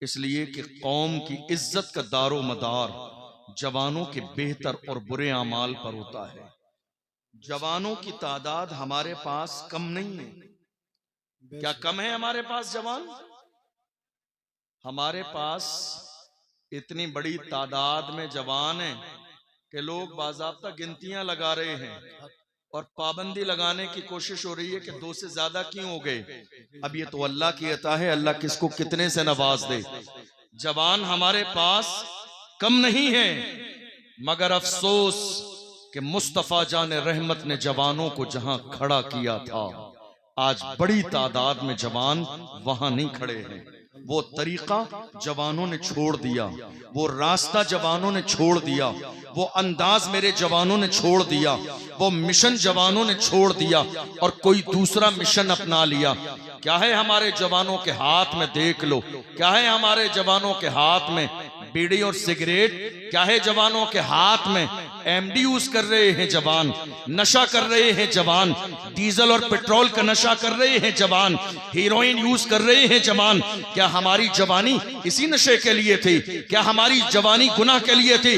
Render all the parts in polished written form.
इसलिए कि कौम की इज्जत का दारो मदार जवानों के बेहतर और बुरे अमाल पर होता है। जवानों की तादाद हमारे पास कम नहीं है। क्या कम है हमारे पास जवान? हमारे पास इतनी बड़ी तादाद में जवान हैं कि लोग बाज़ाब्ता गिनतियां लगा रहे हैं और पाबंदी लगाने की कोशिश हो रही है कि 2 से ज्यादा क्यों हो गए। अब ये तो अल्लाह की अता है, अल्लाह किसको कितने से नवाज दे। जवान हमारे पास कम नहीं है, मगर अफसोस कि मुस्तफा जान रहमत ने जवानों को जहां खड़ा किया था, आज बड़ी तादाद में जवान वहां नहीं खड़े हैं। वो तरीका जवानों ने छोड़ दिया, वो रास्ता जवानों ने छोड़ दिया, वो अंदाज मेरे जवानों ने छोड़ दिया, वो मिशन जवानों ने छोड़ दिया और कोई दूसरा मिशन अपना लिया। क्या है हमारे जवानों के हाथ में? देख लो, क्या है हमारे जवानों के हाथ में? बीड़ी और सिगरेट। क्या है जवानों के हाथ में? एमडी यूज कर रहे हैं जवान, नशा कर रहे हैं जवान, डीजल और पेट्रोल का नशा कर रहे हैं जवान, हीरोइन यूज कर रहे हैं जवान। क्या हमारी जवानी इसी नशे के लिए थी? क्या हमारी जवानी गुनाह के लिए थी?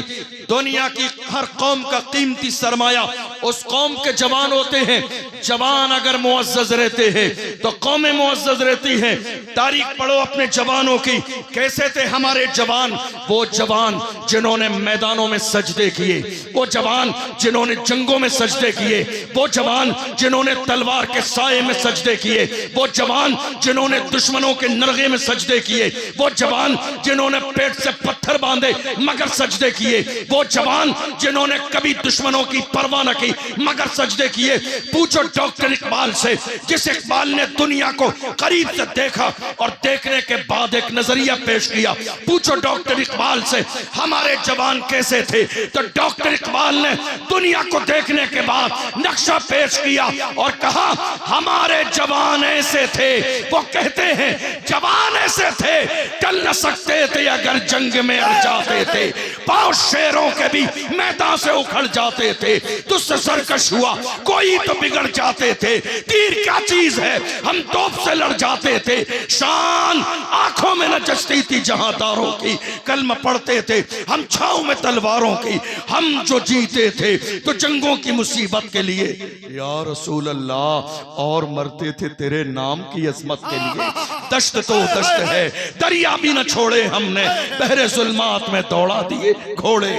दुनिया की हर कौम का कीमती सरमाया उस कौम के जवान होते हैं। जवान अगर मुअज़्ज़ज़ रहते हैं तो कौमें मुअज़्ज़ज़ रहती हैं। तारीख पढ़ो अपने जवानों की, कैसे थे हमारे जवान। वो जवान जिन्होंने मैदानों में सजदे किए, वो जवान जिन्होंने जंगों में सजदे किए, वो जवान जिन्होंने तलवार के साये में सजदे किए, वो जवान जिन्होंने दुश्मनों के नरगे में सजदे किए, वो जवान जिन्होंने पेट से पत्थर बांधे मगर सजदे किए, वो जवान जिन्होंने कभी दुश्मनों की परवाह न की मगर सजदे किए। पूछो डॉक्टर इकबाल से, जिस इकबाल ने दुनिया को करीब से देखा और देखने के बाद एक नजरिया पेश किया। पूछो डॉक्टर इकबाल से हमारे जवान कैसे थे, तो डॉक्टर इकबाल ने दुनिया को देखने के बाद नक्शा पेश किया और कहा हमारे जवान ऐसे थे। वो कहते हैं जवान ऐसे थे, चल न सकते थे अगर जंग में अड़ जाते थे, पांव शेरों के भी मैदान से उखड़ जाते थे, तुझसे सरकश हुआ कोई तो बिगड़ जाते थे, तीर क्या चीज है हम तोप से लड़ जाते थे, शान आंखों में न जचती थी जहांदारों की, कलम पढ़ते थे हम छांव में तलवारों की, हम जो जीते थे तो जंगों की मुसीबत के लिए या रसूल अल्लाह, और मरते थे तेरे नाम की अजमत के लिए। दश्त तो दश्त है, दरिया भी न छोड़े हमने, बहरे जुल्मात में दौड़ा दिए घोड़े।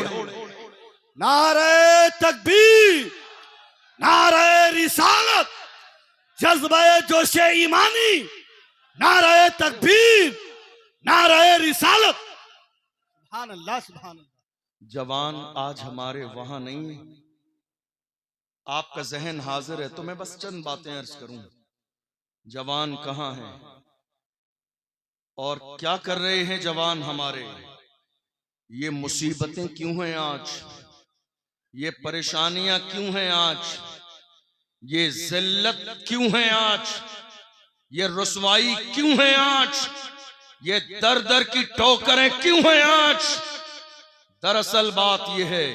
नारे तकबीर, नारे रिसालत, जज्बे जोशे ईमानी, नारे तकबीर, नारे रिसालत। सुभान अल्लाह, सुभान अल्लाह। जवान आज हमारे वहां नहीं है। आपका जहन हाजिर है तो मैं बस चंद बातें अर्ज करूं। जवान कहां हैं और क्या कर रहे हैं जवान हमारे? ये मुसीबतें क्यों हैं आज? ये परेशानियां क्यों हैं आज? ये जिल्लत क्यों है आज? ये रुसवाई क्यों है आज? ये दर दर की ठोकरें क्यों हैं आज? दरअसल बात यह है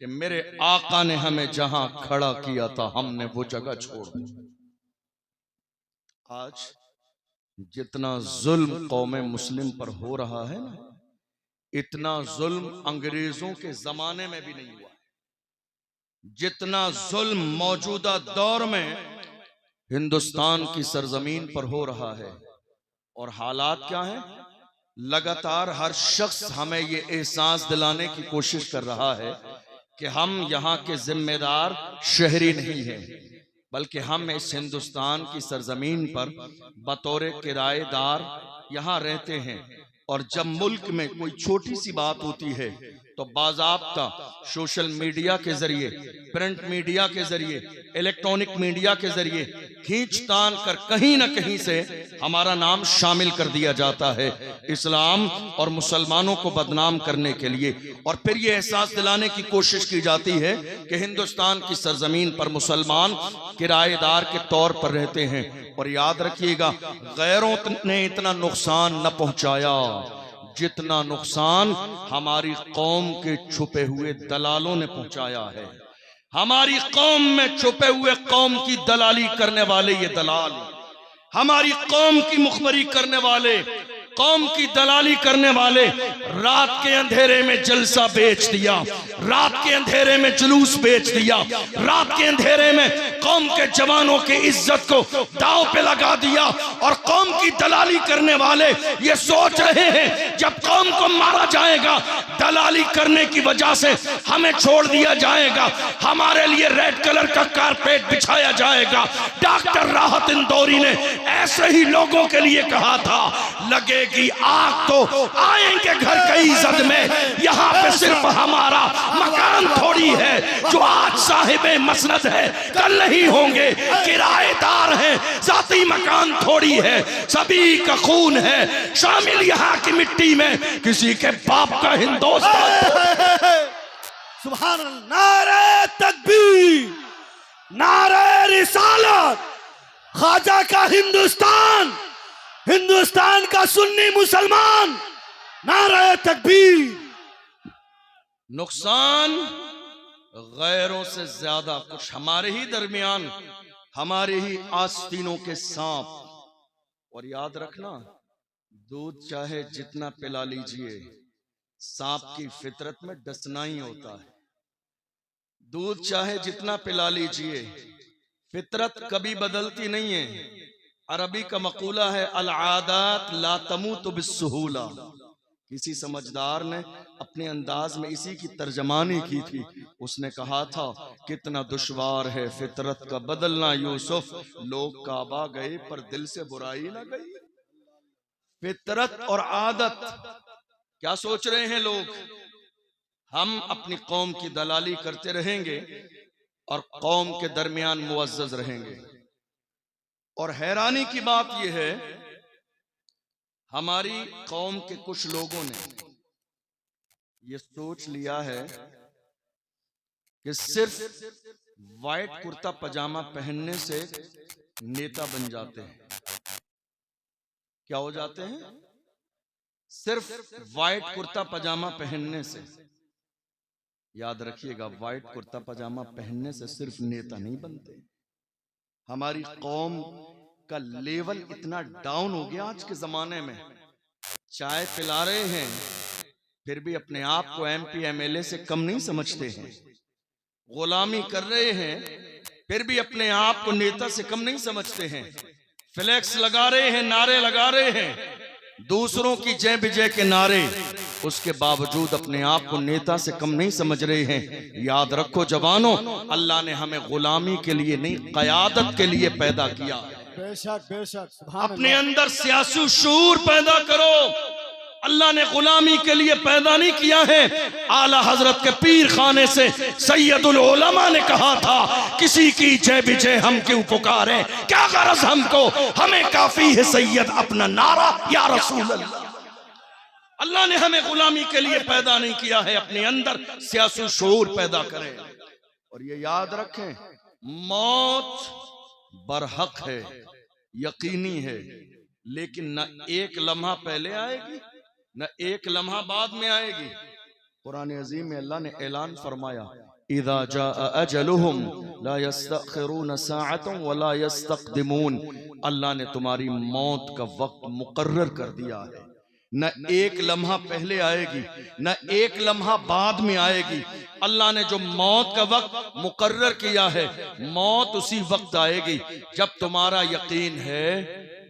कि मेरे आका ने हमें जहां खड़ा किया था हमने वो जगह छोड़ दी। आज जितना जुल्म कौमे मुस्लिम पर हो रहा है ना, इतना जुल्म अंग्रेजों के जमाने में भी नहीं हुआ। जितना जुल्म मौजूदा दौर में हिंदुस्तान की सरजमीन पर हो रहा है, और हालात क्या है? लगातार हर शख्स हमें ये एहसास दिलाने की कोशिश कर रहा है कि हम यहाँ के जिम्मेदार शहरी नहीं हैं, बल्कि हम इस हिंदुस्तान की सरजमीन पर बतौर किराएदार यहाँ रहते हैं। और जब मुल्क में कोई छोटी सी बात होती है तो बाज़ाब्ता सोशल मीडिया के जरिए, प्रिंट मीडिया के जरिए, इलेक्ट्रॉनिक मीडिया के जरिए खींचतान कर कहीं ना कहीं से हमारा नाम शामिल कर दिया जाता है इस्लाम और मुसलमानों को बदनाम करने के लिए। और फिर ये एहसास दिलाने की कोशिश की जाती है कि हिंदुस्तान की सरजमीन पर मुसलमान किराएदार के तौर पर रहते हैं। और याद रखिएगा, गैरों ने इतना नुकसान न पहुंचाया जितना नुकसान हमारी कौम के छुपे हुए दलालों ने पहुंचाया है। हमारी कौम में छुपे हुए कौम की दलाली करने वाले ये दलाल, हमारी कौम की मुखबरी करने वाले, कौम की दलाली करने वाले रात के अंधेरे में जलसा बेच दिया, रात के अंधेरे में जुलूस बेच दिया, रात के अंधेरे में कौम के जवानों की इज्जत को दांव पे लगा दिया। और कौम की दलाली करने वाले ये सोच रहे हैं जब कौम को मारा जाएगा, दलाली करने की वजह से हमें छोड़ दिया जाएगा, हमारे लिए रेड कलर का कारपेट बिछाया जाएगा। डॉक्टर राहत इंदौरी ने ऐसे ही लोगों के लिए कहा था, लगेगी आग तो आएंगे घर की इज्जत में, यहाँ पे सिर्फ हमारा मकान थोड़ी है जो आज साहिबे मसनद है कल नहीं होंगे, किराएदार हैं, जाती मकान थोड़ी है, सभी का खून है शामिल यहाँ की मिट्टी में, किसी के बाप का हिंदुस्तान। सुभान अल्लाह। नारे तकबीर, नारे रिसालत, ख्वाजा का हिंदुस्तान, हिंदुस्तान का सुन्नी मुसलमान, नारे तकबीर। नुकसान गैरों से ज्यादा कुछ हमारे ही दरमियान, हमारे ही आस्तीनों के सांप। और याद रखना, दूध चाहे जितना पिला लीजिए, सांप की फितरत में डसना ही होता है। दूध चाहे जितना पिला लीजिए, फितरत कभी बदलती नहीं है। अरबी का मकूला है, अल आदात ला तमूतु बिस्सुहूला। किसी समझदार ने अपने अंदाज में इसी की तर्जमानी की थी। उसने कहा था, कितना दुश्वार है फितरत का बदलना यूसुफ, लोग काबा गए पर दिल से बुराई ना गई। फितरत और आदत, क्या सोच रहे हैं लोग, हम अपनी कौम की दलाली करते रहेंगे और कौम के दरमियान मुअज़्ज़ज़ रहेंगे। और हैरानी की बात यह है, हमारी कौम के कुछ लोगों ने ये सोच लिया है कि सिर्फ वाइट कुर्ता पजामा पहनने से नेता बन जाते हैं। क्या हो जाते हैं? सिर्फ वाइट कुर्ता पजामा पहनने से। याद रखिएगा, वाइट कुर्ता पजामा पहनने से सिर्फ नेता नहीं बनते। हमारी कौम का लेवल इतना डाउन हो गया आज के जमाने में, चाय पिला रहे हैं फिर भी अपने आप को एमपी एमएलए से कम नहीं समझते हैं, गुलामी कर रहे हैं फिर भी अपने आप को नेता से कम नहीं समझते हैं, फ्लैक्स लगा रहे हैं, नारे लगा रहे हैं, दूसरों की जय विजय के नारे, उसके बावजूद अपने आप को नेता से कम नहीं समझ रहे हैं। याद रखो जवानों, अल्लाह ने हमें गुलामी के लिए नहीं, क़यादत के लिए पैदा किया। बेशक बेशक। अपने अंदर सियासी शूर पैदा करो। अल्लाह ने गुलामी के लिए पैदा नहीं किया है। आला हजरत के पीर खाने से सैयदुल उलमा ने कहा था, किसी की जय विजय हम क्यों पुकारे, क्या गरज हमको, हमें काफी है सैयद अपना नारा या रसूल अल्लाह। अल्लाह ने हमें गुलामी के लिए पैदा नहीं किया है, अपने अंदर सियासी शूर पैदा करें। और ये याद रखें, मौत बरहक है, यकीनी है, लेकिन न एक लम्हा पहले आएगी न एक लम्हा बाद में आएगी। कुरान अजीम में अल्लाह ने ऐलान फरमाया, इज़ा जाअ अजलुहुम ला यस्तअखिरून साअतन वला यस्तक़दिमून। अल्लाह ने तुम्हारी मौत का वक्त मुकर्रर कर दिया है, न एक लम्हा पहले आएगी न एक लम्हा बाद में आएगी। अल्लाह ने जो मौत का वक्त मुकर्रर किया है, मौत उसी वक्त आएगी जब तुम्हारा यकीन है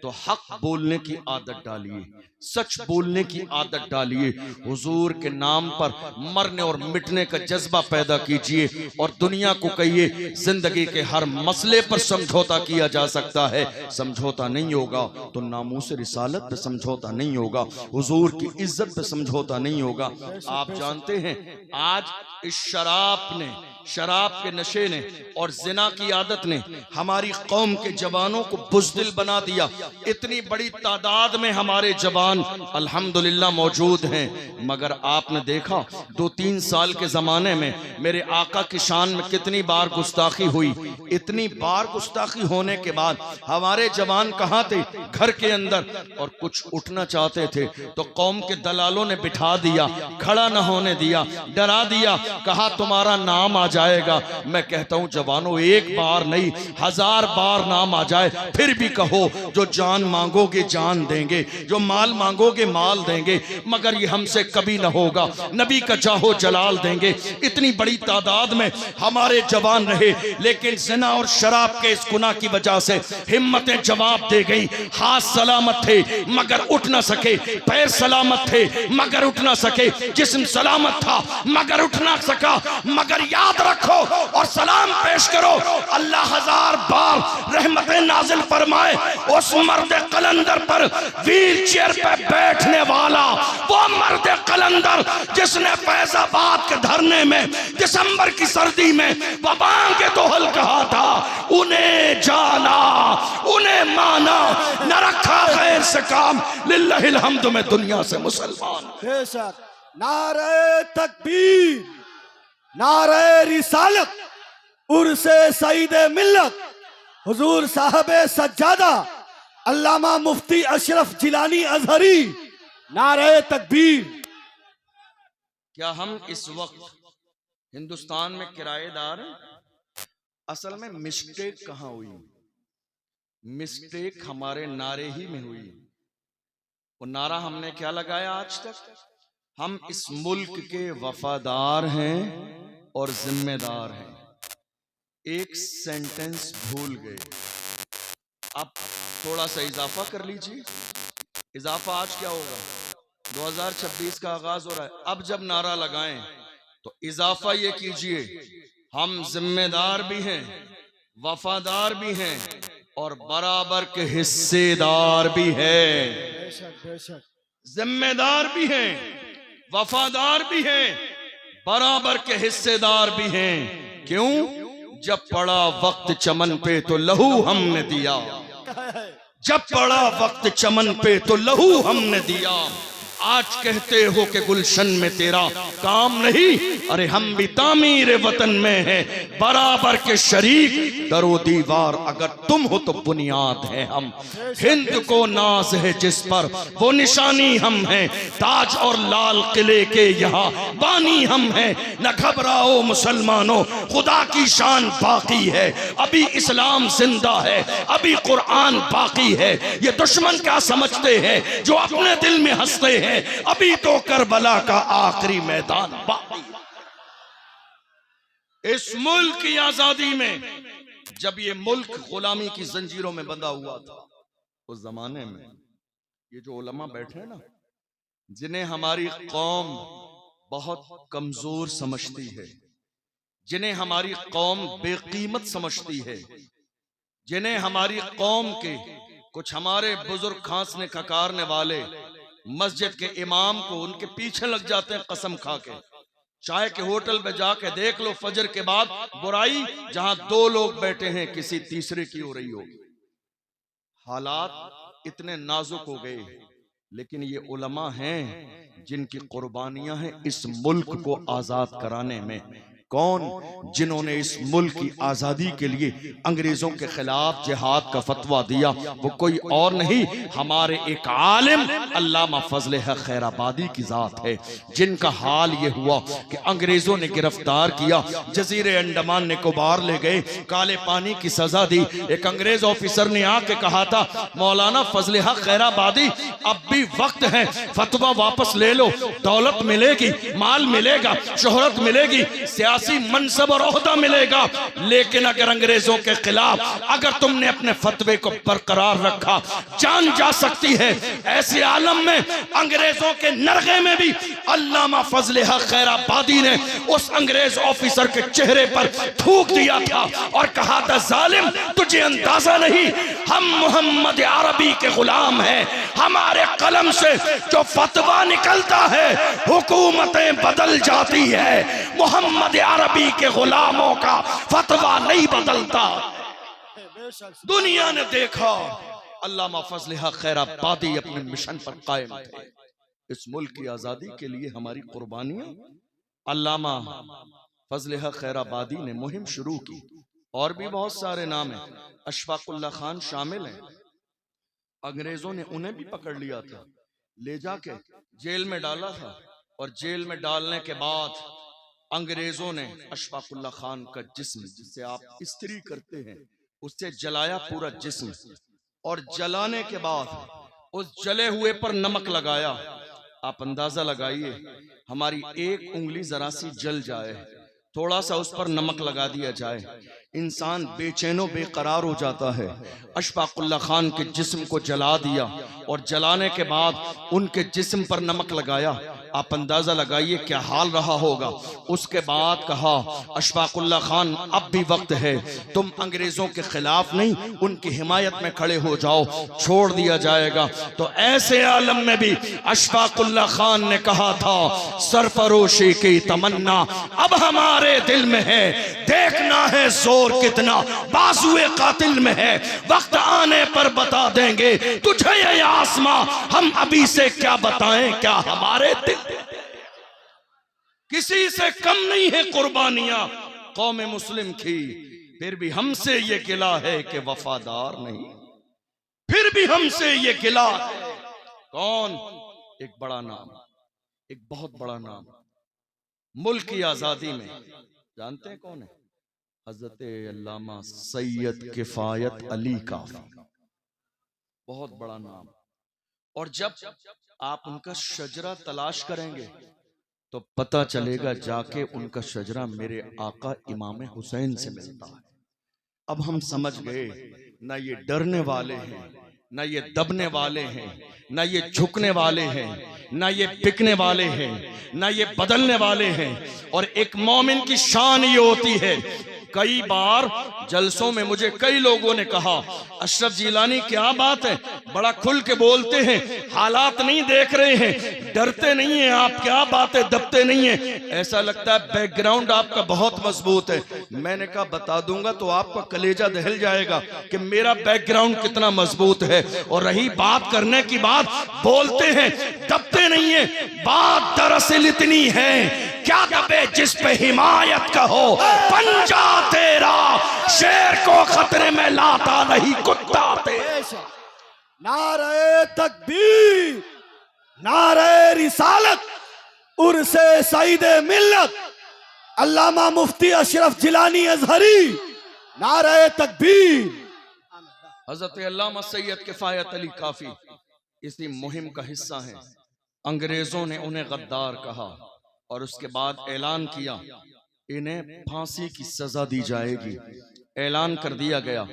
तो हक बोलने की आदत डालिए, सच बोलने की आदत डालिए, हुजूर के नाम पर मरने और मिटने का जज्बा पैदा कीजिए और दुनिया को कहिए जिंदगी के हर मसले पर समझौता किया जा सकता है। समझौता नहीं होगा तो नामूस रिसालत पे समझौता नहीं होगा, हुजूर की इज्जत पे समझौता नहीं होगा। आप जानते हैं, आज इस शराब के नशे ने और जिना की आदत ने हमारी कौम के जवानों को बुज़दिल बना दिया। इतनी बड़ी तादाद में हमारे जवान अल्हम्दुलिल्लाह मौजूद हैं, मगर आपने देखा 2-3 साल के जमाने में मेरे आका की शान में कितनी बार गुस्ताखी हुई। इतनी बार गुस्ताखी होने के बाद हमारे जवान कहाँ थे? घर के अंदर। और कुछ उठना चाहते थे तो कौम के दलालों ने बिठा दिया, खड़ा न होने दिया, डरा दिया, कहा तुम्हारा नाम आ जाएगा। मैं कहता हूं जवानों, एक बार नहीं 1000 बार नाम आ जाए फिर भी कहो, जो जान मांगोगे जान देंगे, जो माल मांगोगे माल देंगे, मगर ये हमसे कभी ना होगा। नबी का जाहो जलाल देंगे। इतनी बड़ी तादाद में हमारे जवान रहे, लेकिन ज़िना और शराब के इस गुनाह की वजह से हिम्मतें जवाब दे गई। हाथ सलामत थे मगर उठ ना सके, पैर सलामत थे मगर उठ ना सके, जिस्म सलामत था मगर उठ ना सका। मगर याद रखो और सलाम पेश करो, अल्लाह 1000 बार रहमतें नाजिल फरमाए उस मर्द कलंदर पर, व्हील चेयर पे बैठने वाला वो मर्द कलंदर जिसने फैजाबाद के धरने में दिसंबर की सर्दी में वबांग के दोहल कहा था, उन्हें जाना उन्हें माना, न रखा गैर से काम, लिल्लाहिल हम्द में दुनिया से मुसलमान। बेशक। नारे तकबीर, नारे रिसालत, उर्से सईद मिल्लत, हुजूर साहब सज्जादा अल्लामा मुफ्ती अशरफ जिलानी अजहरी, नारे तकबीर। क्या हम इस वक्त हिंदुस्तान में किराएदार हैं? असल में मिस्टेक कहां हुई? मिस्टेक हमारे नारे ही में हुई। वो नारा हमने क्या लगाया आज तक? हम इस मुल्क के वफादार हैं और जिम्मेदार हैं। एक सेंटेंस भूल गए। अब थोड़ा सा इजाफा कर लीजिए। इजाफा आज क्या होगा? 2026 का आगाज हो रहा है। अब जब नारा लगाएं तो इजाफा ये कीजिए, हम जिम्मेदार भी हैं, वफादार भी हैं और बराबर के हिस्सेदार भी हैं। बेशक बेशक। जिम्मेदार भी हैं, वफादार भी हैं, बराबर के हिस्सेदार भी हैं। क्यों? जब पड़ा वक्त चमन पे तो लहू हमने दिया, जब पड़ा वक्त चमन पे तो लहू हमने दिया। आज कहते हो कि गुलशन में तेरा काम नहीं, अरे हम भी तामीर वतन में हैं, बराबर के शरीक, दरो दीवार अगर तुम हो तो बुनियाद है हम। हिंद को नाज है जिस पर वो निशानी हम हैं, ताज और लाल किले के यहाँ बानी हम हैं। न घबराओ मुसलमानों, खुदा की शान बाकी है, अभी इस्लाम जिंदा है, अभी कुरान बाकी है। ये दुश्मन क्या समझते हैं जो अपने दिल में हंसते हैं, अभी तो करबला का आखिरी मैदान बाकी। इस मुल्क की आजादी में जब ये मुल्क गुलामी की जंजीरों में बंधा हुआ था, उस जमाने में ये जो उलमा बैठे हैं ना, जिन्हें हमारी कौम बहुत कमजोर समझती है, जिन्हें हमारी कौम बेकीमत समझती है, जिन्हें हमारी कौम के कुछ हमारे बुजुर्ग खांसने खकारने वाले मस्जिद के इमाम को उनके पीछे लग जाते हैं कसम खा के। चाय के होटल में जाके देख लो, फजर के बाद बुराई जहां 2 लोग बैठे हैं किसी तीसरे की हो रही होगी। हालात इतने नाजुक हो गए, लेकिन ये उलमा हैं जिनकी कुर्बानियां हैं इस मुल्क को आजाद कराने में। कौन? जिन्होंने इस मुल्क की आजादी के लिए अंग्रेजों के खिलाफ जिहाद का फतवा दिया। वो कोई और नहीं, हमारे एक आलिम अल्लामा फजल हक खैराबादी की जात है, जिनका हाल ये हुआ कि अंग्रेजों ने गिरफ्तार किया, जजीरे अंडमान निकोबार ले गए, काले पानी की सजा दी। एक अंग्रेज ऑफिसर ने आके कहा था, मौलाना फजल हक खैराबादी अब भी वक्त है, फतवा वापस ले लो, दौलत मिलेगी, माल मिलेगा, शोहरत मिलेगी, सियासी मनसब और ओहदा मिलेगा, लेकिन अगर अंग्रेजों के खिलाफ अगर तुमने अपने फतवे को बरकरार रखा, जान जा सकती है। ऐसे आलम में अंग्रेजों के नरगे में भी अल्लामा फजल हक खैराबादी ने उस अंग्रेज ऑफिसर के चेहरे पर थूक दिया था और कहा था, जालिम तुझे अंदाजा नहीं, हम मोहम्मद अरबी के गुलाम हैं, हमारे कलम से जो फतवा निकलता है हुकूमतें बदल जाती है, मोहम्मद अरबी के गुलामों का फतवा नहीं बदलता। दुनिया ने देखा अल्लामा फजल हक खैराबादी अपने मिशन पर कायम थे। इस मुल्क की आजादी के लिए हमारी कुर्बानियां, अल्लामा फजल हक खैराबादी ने मुहिम शुरू की। और भी बहुत सारे नाम हैं, अशफाकुल्ला खान शामिल हैं। अंग्रेजों ने उन्हें भी पकड़ लिया था, ले जाके जेल में डाला था, और जेल में डालने के बाद अंग्रेजों ने अशफाकुल्ला खान का जिस्म, जिससे आप इस्त्री करते हैं, उससे जलाया पूरा जिस्म, और जलाने के बाद उस जले हुए पर नमक लगाया। आप अंदाजा लगाइए, हमारी एक उंगली जरा सी जल जाए, थोड़ा सा उस पर नमक लगा दिया जाए, इंसान बेचैनो बेकरार हो जाता है। अशफाकुल्ला खान के जिस्म को जला दिया और जलाने के बाद उनके जिस्म पर नमक लगाया। आप अंदाजा लगाइए क्या हाल रहा होगा। उसके बाद कहा, अशफाकुल्ला खान अब भी वक्त है, तुम अंग्रेजों के खिलाफ नहीं, उनकी हिमायत में खड़े हो जाओ, छोड़ दिया जाएगा। तो ऐसे आलम में भी अशफाकुल्ला खान ने कहा था, सरफरोशी की तमन्ना अब हमारे दिल में है, देखना है जोर कितना बाजुए कातिल में है, वक्त आने पर बता देंगे तुझे ये आसमां, हम अभी से क्या बताएं क्या हमारे दिल। किसी से कम नहीं है कुर्बानियां कौम मुस्लिम की, फिर भी हमसे ये गिला है कि वफादार नहीं, फिर भी हमसे ये गिला है। कौन? एक बड़ा नाम, एक बहुत बड़ा नाम, मुल्क की आजादी में जानते हैं कौन है? हजरत अल्लामा सैयद किफायत अली काफी, बहुत बड़ा नाम। और जब आप उनका शजरा तलाश करेंगे तो पता चलेगा जाके उनका शजरा मेरे आका इमाम हुसैन से मिलता है। अब हम समझ गए, ना ये डरने वाले हैं, ना ये दबने वाले हैं, ना ये झुकने वाले हैं, ना ये बिकने वाले हैं, ना ये बदलने वाले हैं। और एक मोमिन की शान ये होती है, कई बार जलसों में मुझे कई लोगों ने कहा, अशरफ जिलानी क्या बात है, बड़ा खुल के बोलते हैं, हालात नहीं देख रहे हैं, डरते नहीं हैं आप, क्या बात है, दबते नहीं हैं, ऐसा लगता है बैकग्राउंड आपका बहुत मजबूत है। मैंने कहा बता दूंगा तो आपका कलेजा दहल जाएगा कि मेरा बैकग्राउंड कितना मजबूत है। और रही बात करने की बात, बोलते हैं दबते नहीं है, बात दरअसल इतनी है, क्या दबे जिस पे हिमायत का हो, पंजा तेरा शेर को खतरे में लाता नहीं कुत्ता तेरा। नारे तकबीर, नारे रिसालत, उर्से सईद मिल्लत, अल्लामा मुफ्ती अशरफ जिलानी अजहरी, नारे तकबीर। हजरत अल्लामा सैयद किफायत अली काफी इसी मुहिम का हिस्सा है। अंग्रेजों ने उन्हें गद्दार कहा और उसके बाद ऐलान किया इन्हें फांसी की सजा दी जाएगी। ऐलान कर दिया गया,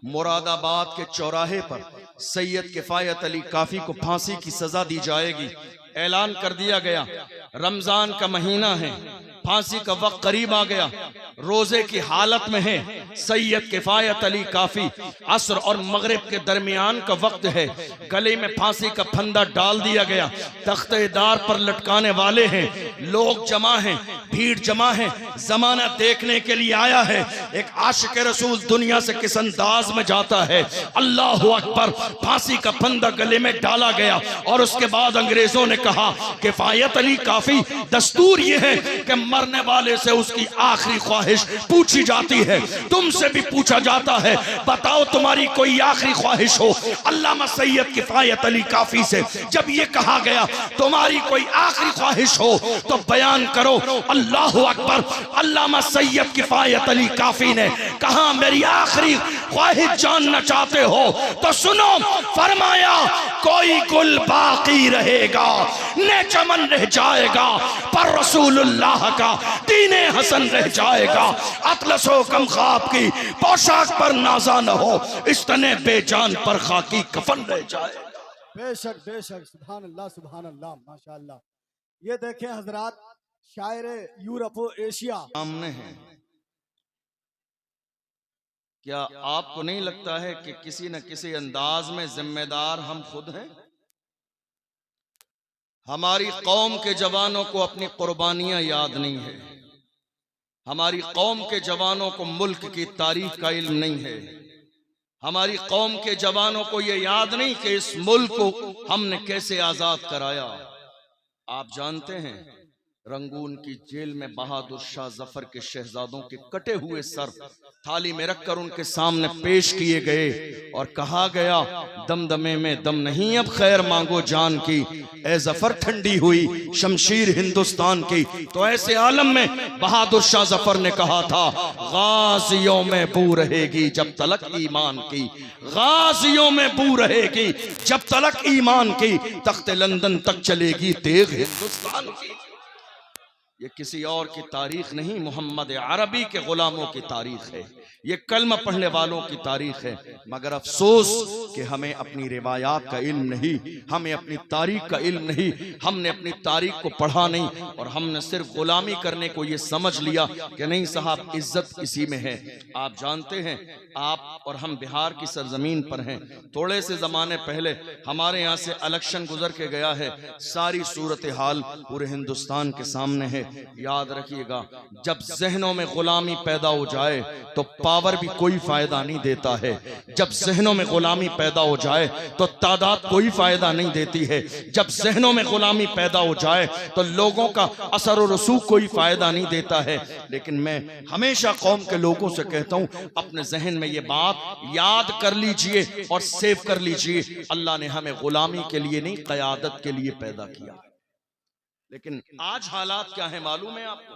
मुरादाबाद के चौराहे पर सैयद किफायत अली काफी को फांसी की सजा दी जाएगी। ऐलान कर दिया गया, रमजान का महीना है, फांसी का वक्त करीब आ गया, रोजे की हालत में है, सैयद किफायत अली काफी, असर और मगरिब के दरमियान का वक्त है, गले में फांसी का फंदा डाल दिया गया, तख्तेदार पर लटकाने वाले हैं, लोग जमा हैं, भीड़ जमा है, जमाना देखने के लिए आया है। एक आशिक रसूल दुनिया से किस अंदाज में जाता है, अल्लाह अकबर। फांसी का फंदा गले में डाला गया और उसके बाद अंग्रेजों ने कहा किफायत अली काफी, दस्तूर ये है कि मरने वाले से उसकी आखिरी ख्वाहिश पूछी जाती है, तुमसे भी पूछा जाता है, बताओ तुम्हारी कोई आखिरी ख्वाहिश हो। अल्लामा सैयद किफायत अली काफी से जब ये कहा गया तुम्हारी कोई आखिरी ख्वाहिश हो तो बयान करो। अल्लाह अकबर। अल्लामा सैयद किफायत अली काफी ने कहा मेरी आखिरी ख्वाहिश जानना चाहते हो तो सुनो, फरमाया कोई गुल बाकी रहेगा, ने चमन रह जाएगा, पर रसूलुल्लाह का दीने हसन रह जाएगा। अतलसो कम ख्वाब की पोशाक पर नाजा न हो, इस तने बेजान पर खाकी कफन रह जाएगा। बेशक बेशक, सुभान अल्लाह सुभान अल्लाह, माशाअल्लाह। ये देखें हजरात, शायर यूरोप और एशिया सामने है। क्या आपको नहीं लगता है कि किसी न किसी अंदाज में जिम्मेदार हम खुद हैं? हमारी कौम के जवानों को अपनी कुर्बानियां याद नहीं है, हमारी कौम के जवानों को मुल्क की तारीख का इल्म नहीं है, हमारी कौम के जवानों को यह याद नहीं कि इस मुल्क को हमने कैसे आजाद कराया। आप जानते हैं रंगून की जेल में बहादुर शाह जफर के शहजादों के कटे हुए सर थाली में रखकर उनके सामने पेश किए गए और कहा गया, दमदमे में दम नहीं, अब खैर मांगो जान की। ए जफर ठंडी हुई शमशीर हिंदुस्तान की। तो ऐसे आलम में बहादुर शाह जफर ने कहा था, गाजियों में बू रहेगी जब तलक ईमान की, गाजियों में बू रहेगी जब तलक ईमान की, तख्ते लंदन तक चलेगी तेग हिंदुस्तान की। ये किसी और की तारीख नहीं, मोहम्मद अरबी के गुलामों की तारीख है, ये कलमा पढ़ने वालों की तारीख है। मगर अफसोस कि हमें अपनी रिवायात का इल्म नहीं, हमें अपनी तारीख का इल्म नहीं, हमने अपनी तारीख को पढ़ा नहीं और हमने सिर्फ गुलामी करने को ये समझ लिया कि नहीं साहब इज्जत इसी में है। आप जानते हैं, आप और हम बिहार की सरजमीन पर हैं। थोड़े से ज़माने पहले हमारे यहाँ से इलेक्शन गुजर के गया है, सारी सूरत हाल पूरे हिंदुस्तान के सामने है। याद रखिएगा, जब जहनों में गुलामी पैदा हो जाए तो पावर भी कोई फायदा नहीं देता है। जब जहनों में गुलामी पैदा हो जाए तो तादाद कोई फायदा नहीं देती है। जब जहनों में गुलामी पैदा हो जाए तो लोगों का असर और रसूख कोई फायदा नहीं देता है। लेकिन मैं हमेशा कौम के लोगों से कहता हूं, अपने जहन में ये बात याद कर लीजिए और सेव कर लीजिए, अल्लाह ने हमें गुलामी के लिए नहीं, क़यादत के लिए पैदा किया। लेकिन आज हालात क्या है मालूम है आपको?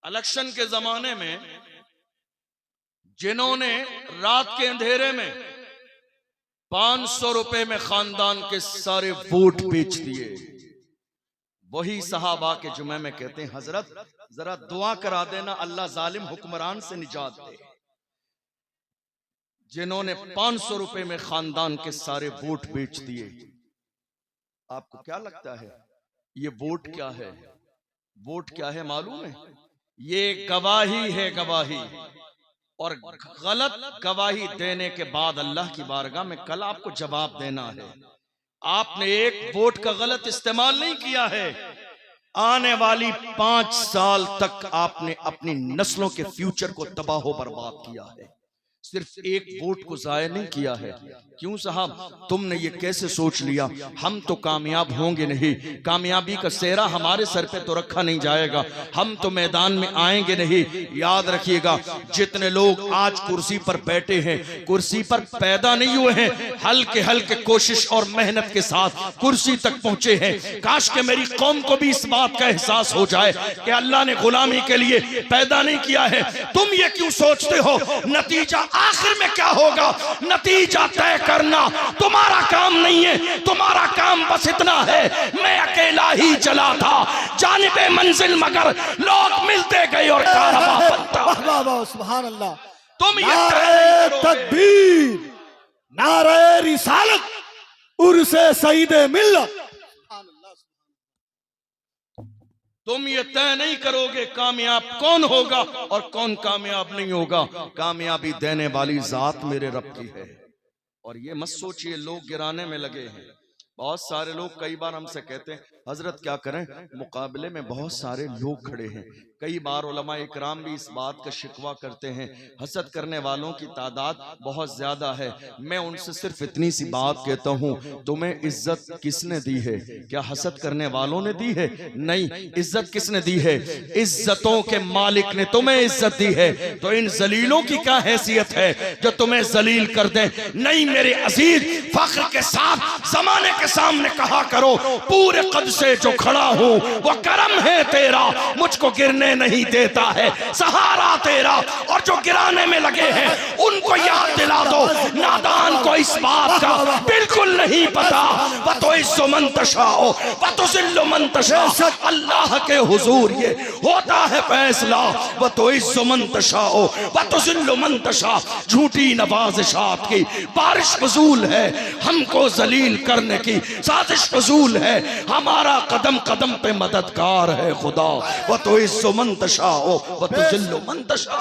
इलेक्शन के जमाने में जिन्होंने रात के अंधेरे में 500 रुपए में खानदान के सारे वोट बेच दिए, वही सहाबा के जुमे में कहते हैं, हजरत जरा दुआ करा देना अल्लाह जालिम हुक्मरान से निजात दे। जिन्होंने 500 रुपए में खानदान के सारे वोट बेच दिए, आपको क्या लगता है ये वोट क्या है? वोट क्या है मालूम है? ये गवाही है, गवाही। और गलत गवाही देने के बाद अल्लाह की बारगाह में कल आपको जवाब देना है। आपने एक वोट का गलत इस्तेमाल नहीं किया है, आने वाली 5 साल तक आपने अपनी नस्लों के फ्यूचर को तबाह बर्बाद किया है। सिर्फ एक वोट को जाया नहीं किया है। क्यों साहब, तुमने ये कैसे सोच लिया हम तो कामयाब होंगे नहीं, कामयाबी का सेहरा हमारे सर पे तो रखा नहीं जाएगा, हम तो मैदान में आएंगे नहीं। याद रखिएगा, जितने लोग आज कुर्सी पर बैठे हैं, कुर्सी पर पैदा नहीं हुए हैं, हल्के हल्के कोशिश और मेहनत के साथ कुर्सी तक पहुंचे हैं। काश के मेरी कौम को भी इस बात का एहसास हो जाए कि अल्लाह ने गुलामी के लिए पैदा नहीं किया है। तुम ये क्यों सोचते हो नतीजा आखिर में क्या होगा? नतीजा तय करना तुम्हारा काम नहीं है, तुम्हारा काम बस इतना है, मैं अकेला ही चला था जानिबे मंजिल मगर लोग मिलते गए और कारवां बनता। वाह वाह सुभान अल्लाह। तुम ये नारे तकबीर, नारे रिसालत, उर्से सईदे मिल्लत। तुम ये तय नहीं करोगे कामयाब कौन होगा और कौन कामयाब नहीं होगा। कामयाबी देने वाली जात मेरे रब की है। और ये मत सोचिए लोग गिराने में लगे हैं। बहुत सारे लोग कई बार हमसे कहते हैं, हजरत क्या करें, मुकाबले में बहुत सारे लोग खड़े हैं। कई बार उलमा इकराम भी इस बात का शिकवा करते हैं, हसद करने वालों की तादाद बहुत ज्यादा है। मैं उनसे सिर्फ इतनी सी बात कहता हूँ, तुम्हें इज्जत किसने दी है? क्या हसद करने वालों ने दी है? नहीं, इज्जत किसने दी है? इज्जतों के मालिक ने तुम्हें इज्जत दी है। तो इन जलीलों की क्या हैसियत है जो तुम्हें जलील कर दें? नहीं मेरे अजीज, फख्र के साथ जमाने के सामने कहा करो, पूरे कद से जो खड़ा हूँ वो करम है तेरा, मुझको गिरने नहीं देता है, सहारा तेरा। और जो गिराने में लगे हैं उनको याद दिला दो, नादान को इस बात का बिल्कुल नहीं पता। वह तो इज्जो मंतशा हो, वह तो जिल्लो मंतशा, अल्लाह के हुजूर ये होता है फैसला। वह तो इज्जो मंतशा हो, वह तो जिल्लो मंतशा, झूठी नवाज़िशात की बारिश फजूल है, हमको जलील करने की साजिश फजूल है, हमारा कदम कदम पे मददगार है खुदा। वह तो इज्जो मंतशा हो, वह तो जिल्लो मंतशा।